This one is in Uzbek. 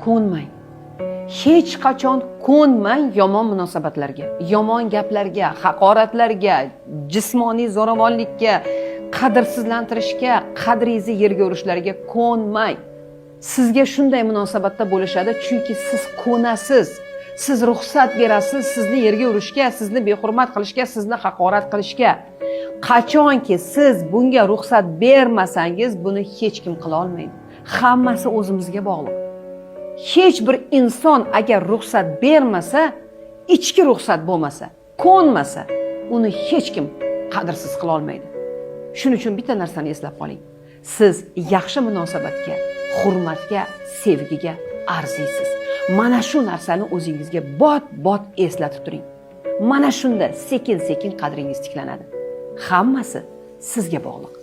ko'nmang. Hech qachon ko'nmang yomon munosabatlarga, yomon gaplarga, haqoratlarga, jismoniy zo'ravonlikka, qadrsizlantirishga, qadringizni yerga urishlarga ko'nmang. Sizga shunday munosabatda bo'lishadi, chunki siz ko'nasiz. Siz ruxsat berasiz sizni yerga urishga, sizni behurmat qilishga, sizni haqorat qilishga. Qachonki siz bunga ruxsat bermasangiz, buni hech kim qila olmaydi. Hammasi o'zimizga bog'liq. Hech bir inson agar ruxsat bermasa, ichki ruxsat bo'lmasa, ko'nmasa, uni hech kim qadrsiz qila olmaydi. Shuning uchun bitta narsani eslab qoling. Siz yaxshi munosabatga, hurmatga, sevgiga arziysiz. Mana shu narsani o'zingizga bot eslatib turing. Mana shunda sekin-sekin qadringiz tiklanadi. Hammasi sizga bog'liq.